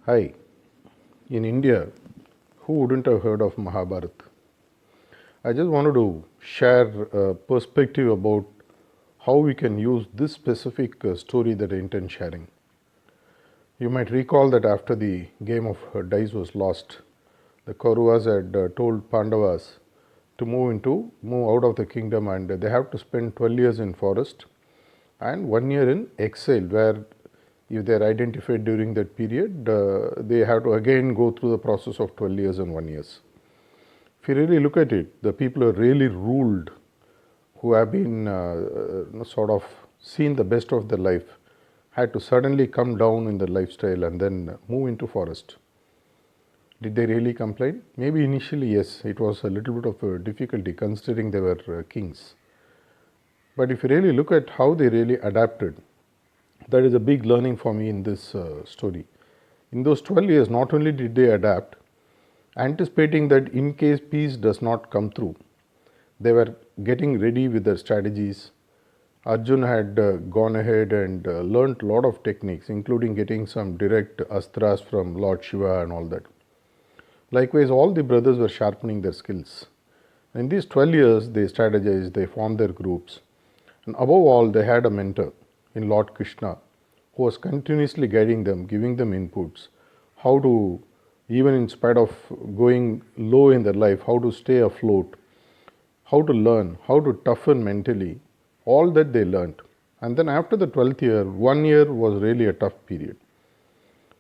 Hi, in India, who wouldn't have heard of Mahabharata? I just wanted to share a perspective about how we can use this specific story that I intend sharing. You might recall that after the game of dice was lost, the Kauravas had told Pandavas to move out of the kingdom, and they have to spend 12 years in forest and 1 year in exile, where if they are identified during that period, they have to again go through the process of 12 years and 1 year. If you really look at it, the people who are really ruled, who have been sort of seen the best of their life, had to suddenly come down in their lifestyle and then move into forest. Did they really complain? Maybe initially, yes, it was a little bit of a difficulty considering they were kings. But if you really look at how they really adapted, that is a big learning for me in this story. In those 12 years, not only did they adapt, anticipating that in case peace does not come through, they were getting ready with their strategies. Arjun had gone ahead and learnt a lot of techniques, including getting some direct astras from Lord Shiva and all that. Likewise, all the brothers were sharpening their skills. In these 12 years, they strategized, they formed their groups, and above all, they had a mentor in Lord Krishna who was continuously guiding them, giving them inputs, how to, even in spite of going low in their life, how to stay afloat, how to learn, how to toughen mentally, all that they learnt. And then after the 12th year, 1 year was really a tough period.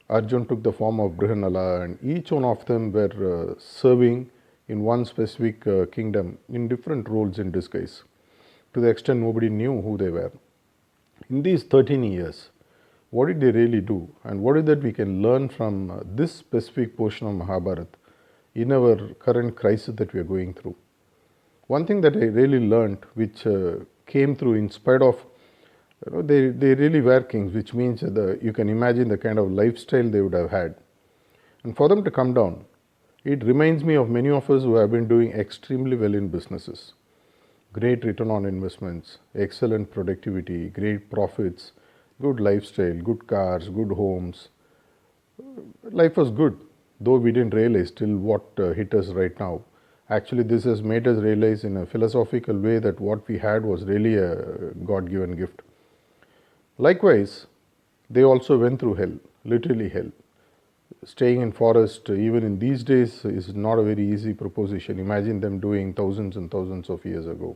Arjun took the form of Brihanala, and each one of them were serving in one specific kingdom in different roles in disguise, to the extent nobody knew who they were. In these 13 years, what did they really do, and what is that we can learn from this specific portion of Mahabharata in our current crisis that we are going through? One thing that I really learned, which came through in spite of, they really were kings, which means you can imagine the kind of lifestyle they would have had. And for them to come down, it reminds me of many of us who have been doing extremely well in businesses. Great return on investments, excellent productivity, great profits, good lifestyle, good cars, good homes. Life was good, though we didn't realize till what hit us right now. Actually, this has made us realize in a philosophical way that what we had was really a God-given gift. Likewise, they also went through hell, literally hell. Staying in forest, even in these days, is not a very easy proposition. Imagine them doing thousands and thousands of years ago.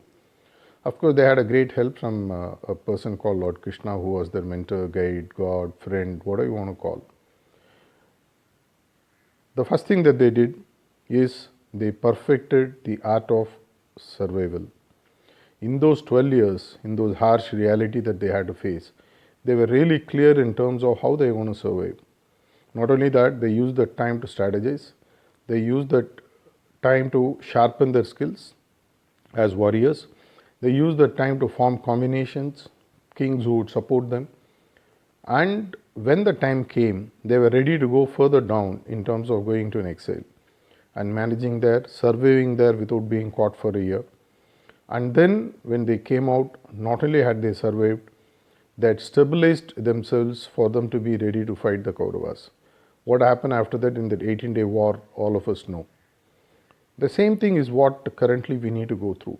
Of course, they had a great help from a person called Lord Krishna, who was their mentor, guide, God, friend, whatever you want to call. The first thing that they did is they perfected the art of survival. In those 12 years, in those harsh reality that they had to face, they were really clear in terms of how they want to survive. Not only that, they used the time to strategize, they used that time to sharpen their skills as warriors, they used the time to form combinations, kings who would support them, and when the time came, they were ready to go further down in terms of going to an exile and managing there, surviving there without being caught for a year. And then when they came out, not only had they survived, they had stabilized themselves for them to be ready to fight the Kauravas. What happened after that in that 18-day war, all of us know. The same thing is what currently we need to go through.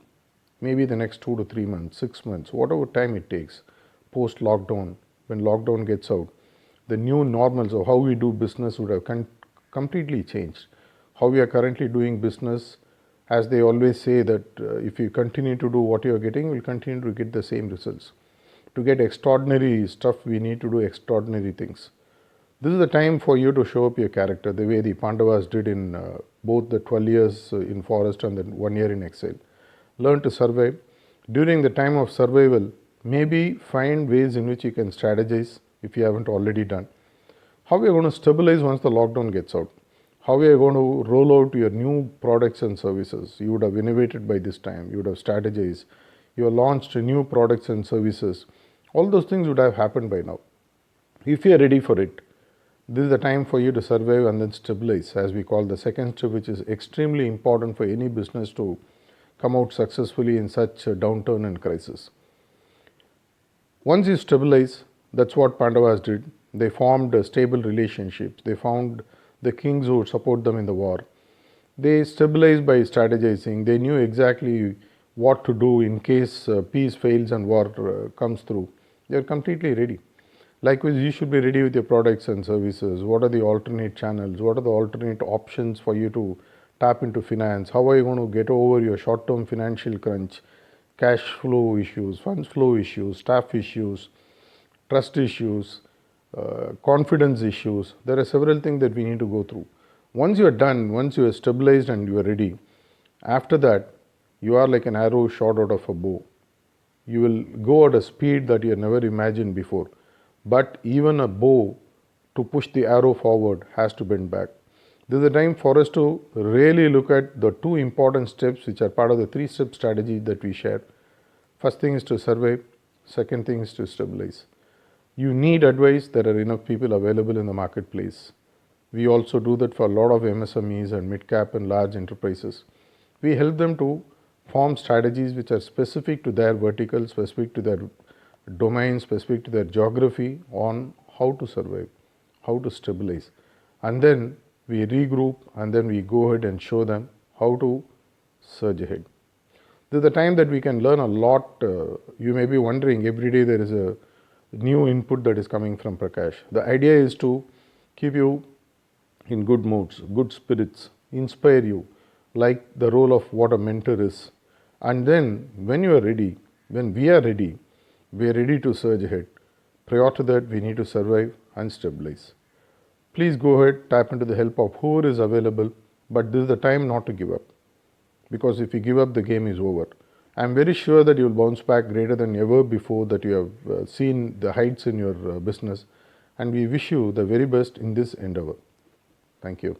Maybe the next 2 to 3 months, 6 months, whatever time it takes, post lockdown, when lockdown gets out, the new normals of how we do business would have completely changed. How we are currently doing business, as they always say that if you continue to do what you are getting, we'll continue to get the same results. To get extraordinary stuff, we need to do extraordinary things. This is the time for you to show up your character the way the Pandavas did in both the 12 years in forest and the 1 year in exile. Learn to survive. During the time of survival, maybe find ways in which you can strategize if you haven't already done. How are you going to stabilize once the lockdown gets out? How are you going to roll out your new products and services? You would have innovated by this time. You would have strategized. You have launched new products and services. All those things would have happened by now. If you are ready for it, this is the time for you to survive and then stabilize, as we call the second step, which is extremely important for any business to come out successfully in such a downturn and crisis. Once you stabilize, that's what Pandavas did. They formed stable relationships. They found the kings who would support them in the war. They stabilized by strategizing. They knew exactly what to do in case peace fails and war comes through. They are completely ready. Likewise, you should be ready with your products and services. What are the alternate channels? What are the alternate options for you to tap into finance? How are you going to get over your short term financial crunch, cash flow issues, funds flow issues, staff issues, trust issues, confidence issues? There are several things that we need to go through. Once you are done, once you are stabilized and you are ready, after that, you are like an arrow shot out of a bow. You will go at a speed that you have never imagined before. But even a bow, to push the arrow forward, has to bend back. This is the time for us to really look at the two important steps which are part of the 3-step strategy that we share. First thing is to survive, second thing is to stabilize. You need advice, there are enough people available in the marketplace. We also do that for a lot of MSMEs and mid-cap and large enterprises. We help them to form strategies which are specific to their vertical, specific to their domain, specific to their geography on how to survive, how to stabilize. And then we regroup and then we go ahead and show them how to surge ahead. This is the time that we can learn a lot. You may be wondering, every day there is a new input that is coming from Prakash. The idea is to keep you in good moods, good spirits, inspire you, like the role of what a mentor is. And then when you are ready, when we are ready to surge ahead. Prior to that, we need to survive and stabilize. Please go ahead, tap into the help of whoever is available, but this is the time not to give up. Because if you give up, the game is over. I am very sure that you will bounce back greater than ever before, that you have seen the heights in your business, and we wish you the very best in this endeavor. Thank you.